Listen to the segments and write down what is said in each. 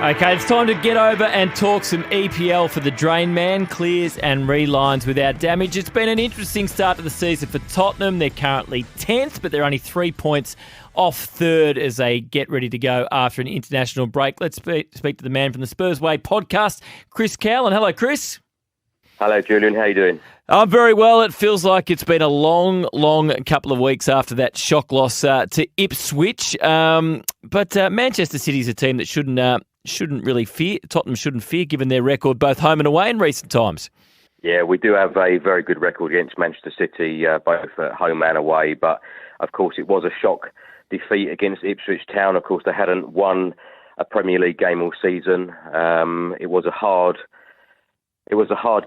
Okay, it's time to get over and talk some EPL for the Drain Man, clears and relines without damage. It's been an interesting start to the season for Tottenham. They're currently 10th, but they're only 3 points off third as they get ready to go after an international break. Let's speak to the man from the Spurs Way podcast, Chris Cowlin. Hello, Chris. Hello, Julian. How are you doing? I'm very well. It feels like it's been a long couple of weeks after that shock loss to Ipswich. But Manchester City's a team that shouldn't really fear. Tottenham shouldn't fear, given their record both home and away in recent times. Yeah, we do have a very good record against Manchester City, both at home and away. But, of course, it was a shock defeat against Ipswich Town. Of course, they hadn't won a Premier League game all season. It was a hard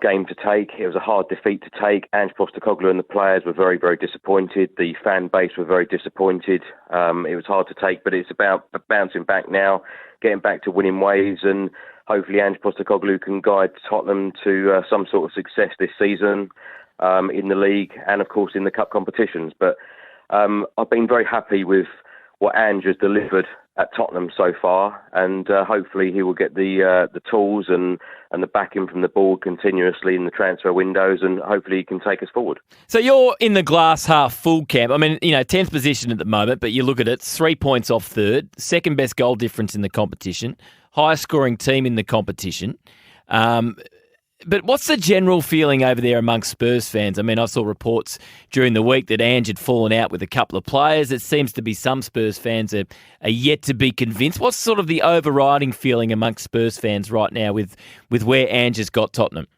game to take. It was a hard defeat to take. Ange Postecoglou and the players were very, very disappointed. The fan base were very disappointed. It was hard to take, but it's about bouncing back now, getting back to winning ways, and hopefully Ange Postecoglou can guide Tottenham to some sort of success this season in the league and, of course, in the cup competitions. But I've been very happy with what Ange has delivered at Tottenham so far, and hopefully he will get the tools and the backing from the board continuously in the transfer windows, and hopefully he can take us forward. So you're in the glass half full camp. I mean, 10th position at the moment, but you look at it, 3 points off third, second best goal difference in the competition, highest scoring team in the competition. But what's the general feeling over there amongst Spurs fans? I mean, I saw reports during the week that Ange had fallen out with a couple of players. It seems to be some Spurs fans are yet to be convinced. What's sort of the overriding feeling amongst Spurs fans right now with where Ange has got Tottenham?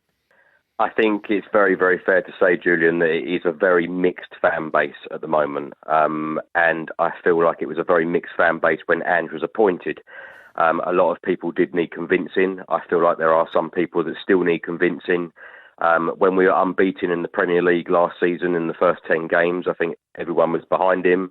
I think it's very, very fair to say, Julian, that it is a very mixed fan base at the moment. And I feel like it was a very mixed fan base when Ange was appointed. A lot of people did need convincing. I feel like there are some people that still need convincing. When we were unbeaten in the Premier League last season in the first 10 games, I think everyone was behind him.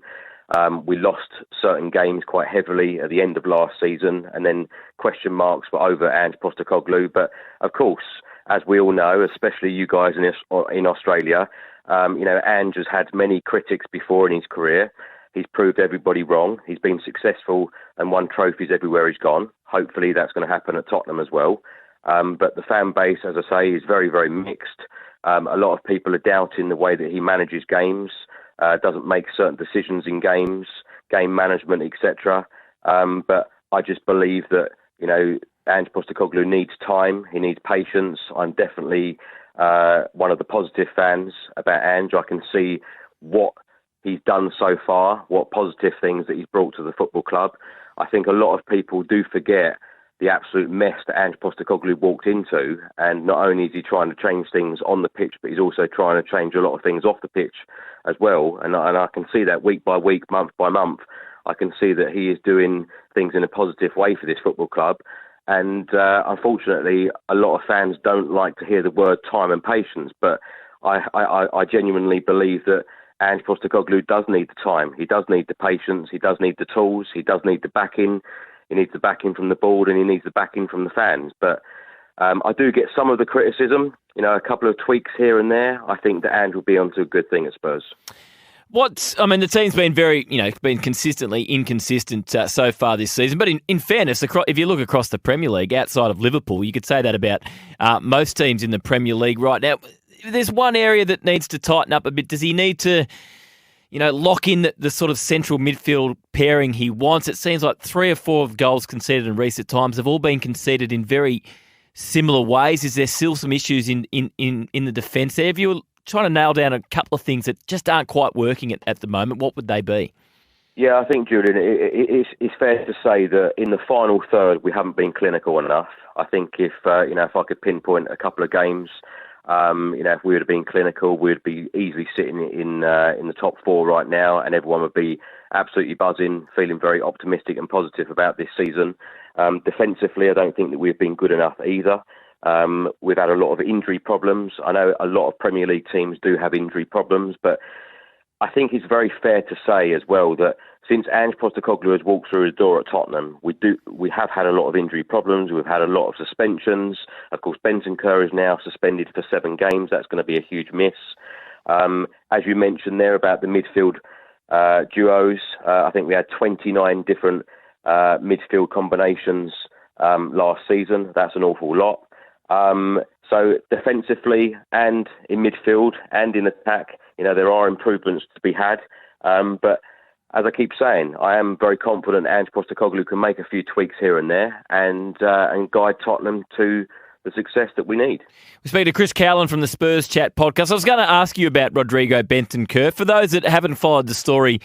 We lost certain games quite heavily at the end of last season, and then question marks were over Ange Postecoglou. But of course, as we all know, especially you guys in Australia, Ange has had many critics before in his career. He's proved everybody wrong. He's been successful and won trophies everywhere he's gone. Hopefully that's going to happen at Tottenham as well. But the fan base, as I say, is very, very mixed. A lot of people are doubting the way that he manages games, doesn't make certain decisions in games, game management, etc. But I just believe that, Ange Postecoglou needs time. He needs patience. I'm definitely one of the positive fans about Ange. I can see what he's done so far, what positive things that he's brought to the football club. I think a lot of people do forget the absolute mess that Ange Postecoglou walked into, and not only is he trying to change things on the pitch, but he's also trying to change a lot of things off the pitch as well. And I can see that week by week, month by month. I can see that he is doing things in a positive way for this football club. And unfortunately, a lot of fans don't like to hear the word time and patience, but I genuinely believe that Ange Postecoglou does need the time. He does need the patience. He does need the tools. He does need the backing. He needs the backing from the board, and he needs the backing from the fans. But I do get some of the criticism, a couple of tweaks here and there. I think that Ange will be onto a good thing at Spurs. The team's been very, been consistently inconsistent so far this season. But in fairness, if you look across the Premier League, outside of Liverpool, you could say that about most teams in the Premier League right now. There's one area that needs to tighten up a bit. Does he need to, lock in the sort of central midfield pairing he wants? It seems like 3 or 4 goals conceded in recent times have all been conceded in very similar ways. Is there still some issues in the defence there? If you were trying to nail down a couple of things that just aren't quite working at the moment, what would they be? Yeah, I think, Julian, it's fair to say that in the final third we haven't been clinical enough. I think if I could pinpoint a couple of games, if we would have been clinical, we'd be easily sitting in the top 4 right now, and everyone would be absolutely buzzing, feeling very optimistic and positive about this season. Defensively, I don't think that we've been good enough either. We've had a lot of injury problems. I know a lot of Premier League teams do have injury problems, but I think it's very fair to say as well that since Ange Postecoglou has walked through his door at Tottenham, we have had a lot of injury problems. We've had a lot of suspensions. Of course, Bentancur is now suspended for 7 games. That's going to be a huge miss. As you mentioned there about the midfield duos, I think we had 29 different midfield combinations last season. That's an awful lot. So defensively and in midfield and in attack, there are improvements to be had. But as I keep saying, I am very confident Ange Postecoglou can make a few tweaks here and there and guide Tottenham to the success that we need. We speak to Chris Cowlin from the Spurs Chat podcast. I was going to ask you about Rodrigo Bentancur. For those that haven't followed the story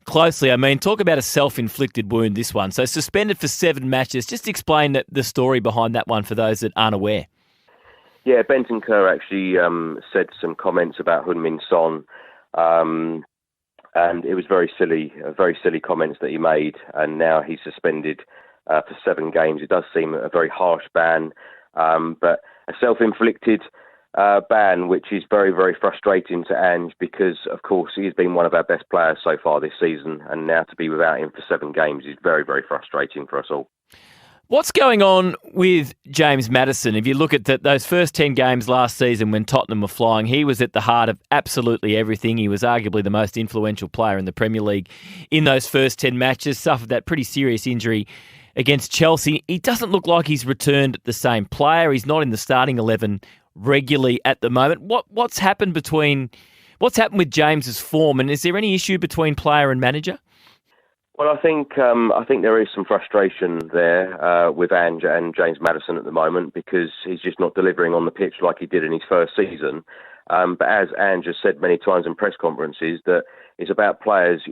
closely, talk about a self-inflicted wound, this one. So suspended for 7 matches. Just explain the story behind that one for those that aren't aware. Yeah, Bentancur actually said some comments about Heung-min Son, and it was very silly comments that he made, and now he's suspended for 7 games. It does seem a very harsh ban, but a self-inflicted ban, which is very, very frustrating to Ange because, of course, he's been one of our best players so far this season, and now to be without him for 7 games is very, very frustrating for us all. What's going on with James Maddison? If you look at those first 10 games last season when Tottenham were flying, he was at the heart of absolutely everything. He was arguably the most influential player in the Premier League in those first 10 matches, suffered that pretty serious injury against Chelsea. He doesn't look like he's returned the same player. He's not in the starting 11 regularly at the moment. What's happened with James's form, and is there any issue between player and manager? Well, I think there is some frustration there with Ange and James Maddison at the moment because he's just not delivering on the pitch like he did in his first season. But as Ange has said many times in press conferences, that it's about players,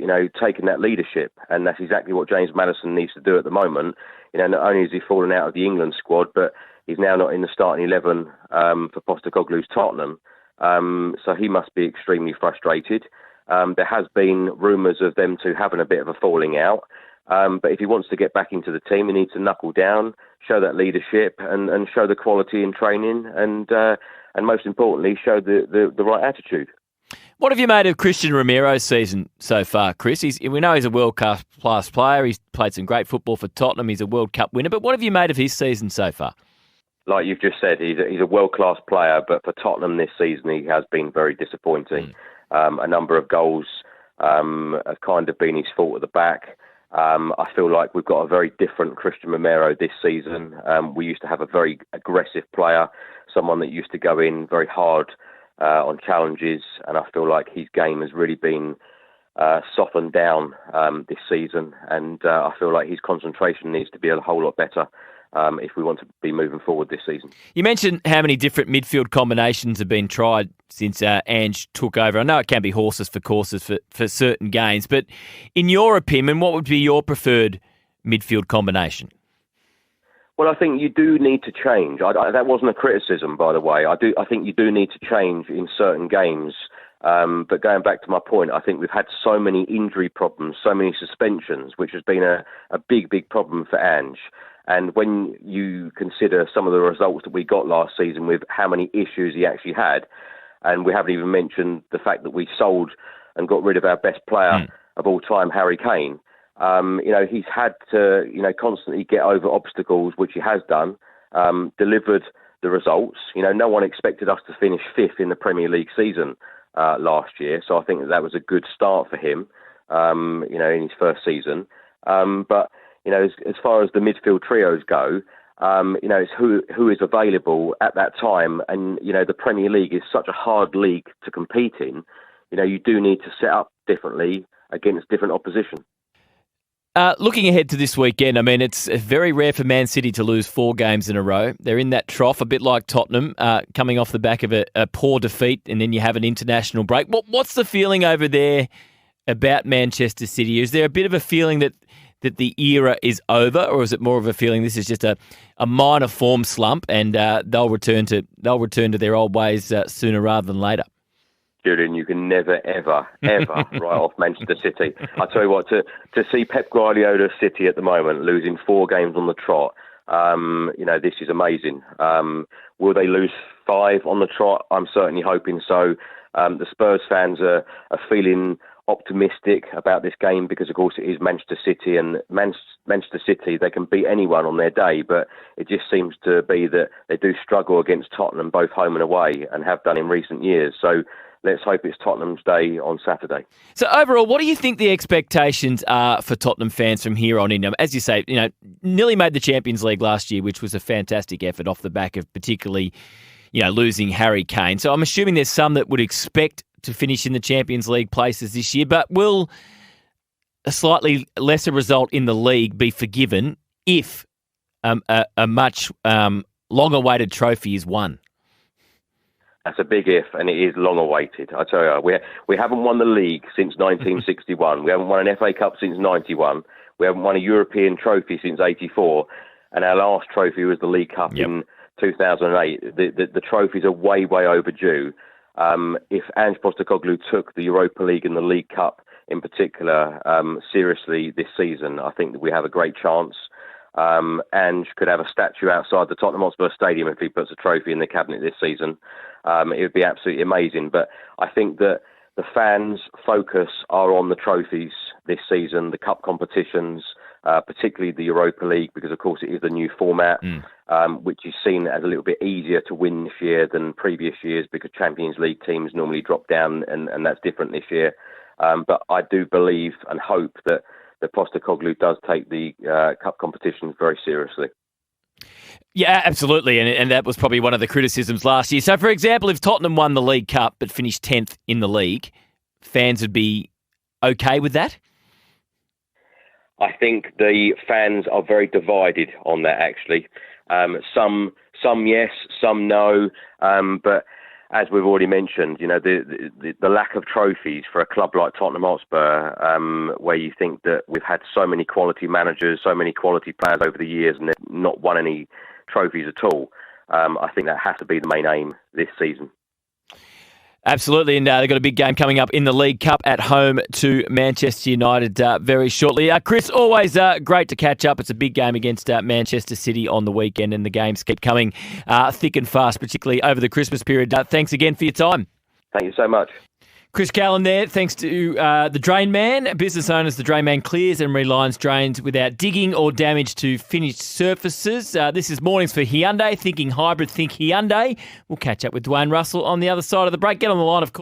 taking that leadership, and that's exactly what James Maddison needs to do at the moment. Not only is he fallen out of the England squad, but he's now not in the starting 11 for Postecoglou's Tottenham. So he must be extremely frustrated. There has been rumours of them two having a bit of a falling out. But if he wants to get back into the team, he needs to knuckle down, show that leadership and show the quality in training and most importantly, show the right attitude. What have you made of Christian Romero's season so far, Chris? We know he's a world-class player. He's played some great football for Tottenham. He's a World Cup winner. But what have you made of his season so far? Like you've just said, he's a world-class player, but for Tottenham this season, he has been very disappointing. A number of goals have kind of been his fault at the back. I feel like we've got a very different Christian Romero this season. We used to have a very aggressive player, someone that used to go in very hard on challenges, and I feel like his game has really been softened down this season, and I feel like his concentration needs to be a whole lot better if we want to be moving forward this season. You mentioned how many different midfield combinations have been tried since Ange took over. I know it can be horses for courses for certain games, but in your opinion, what would be your preferred midfield combination? Well, I think you do need to change. That wasn't a criticism, by the way. I think you do need to change in certain games. But going back to my point, I think we've had so many injury problems, so many suspensions, which has been a big, big problem for Ange. And when you consider some of the results that we got last season with how many issues he actually had, and we haven't even mentioned the fact that we sold and got rid of our best player of all time, Harry Kane. He's had to, constantly get over obstacles, which he has done, delivered the results. No one expected us to finish 5th in the Premier League season last year. So I think that was a good start for him, in his first season. But as far as the midfield trios go, it's who is available at that time. And, the Premier League is such a hard league to compete in. You do need to set up differently against different opposition. Looking ahead to this weekend, it's very rare for Man City to lose 4 games in a row. They're in that trough, a bit like Tottenham, coming off the back of a poor defeat, and then you have an international break. What's the feeling over there about Manchester City? Is there a bit of a feeling that the era is over, or is it more of a feeling this is just a minor form slump and they'll return to their old ways sooner rather than later? Julian, you can never, ever, ever write off Manchester City. I tell you what, to see Pep Guardiola's City at the moment losing 4 games on the trot, this is amazing. Will they lose 5 on the trot? I'm certainly hoping so. The Spurs fans are feeling optimistic about this game because, of course, it is Manchester City, and Manchester City, they can beat anyone on their day, but it just seems to be that they do struggle against Tottenham, both home and away, and have done in recent years. So let's hope it's Tottenham's day on Saturday. So overall, what do you think the expectations are for Tottenham fans from here on in? As you say, nearly made the Champions League last year, which was a fantastic effort off the back of particularly, losing Harry Kane. So I'm assuming there's some that would expect to finish in the Champions League places this year, but will a slightly lesser result in the league be forgiven if a much long-awaited trophy is won? That's a big if, and it is long-awaited. I tell you, we haven't won the league since 1961. We haven't won an FA Cup since 91. We haven't won a European trophy since 84. And our last trophy was the League Cup in 2008. The trophies are way, way overdue. If Ange Postecoglou took the Europa League and the League Cup in particular seriously this season, I think that we have a great chance. Ange could have a statue outside the Tottenham Hotspur Stadium if he puts a trophy in the cabinet this season. It would be absolutely amazing. But I think that the fans' focus are on the trophies this season, the cup competitions, particularly the Europa League, because of course it is the new format, which is seen as a little bit easier to win this year than previous years because Champions League teams normally drop down, and that's different this year. But I do believe and hope that Postecoglou does take the cup competitions very seriously. Yeah, absolutely. And that was probably one of the criticisms last year. So, for example, if Tottenham won the League Cup but finished 10th in the league, fans would be okay with that? I think the fans are very divided on that, actually. Some yes, some no. But as we've already mentioned, the lack of trophies for a club like Tottenham Hotspur, where you think that we've had so many quality managers, so many quality players over the years, and they've not won any trophies at all. I think that has to be the main aim this season. Absolutely, and they've got a big game coming up in the League Cup at home to Manchester United very shortly. Chris, always great to catch up. It's a big game against Manchester City on the weekend, and the games keep coming thick and fast, particularly over the Christmas period. Thanks again for your time. Thank you so much. Chris Cowlin there, thanks to the Drain Man. Business owners, the Drain Man clears and relines drains without digging or damage to finished surfaces. This is Mornings for Hyundai. Thinking hybrid, think Hyundai. We'll catch up with Dwayne Russell on the other side of the break. Get on the line, of course.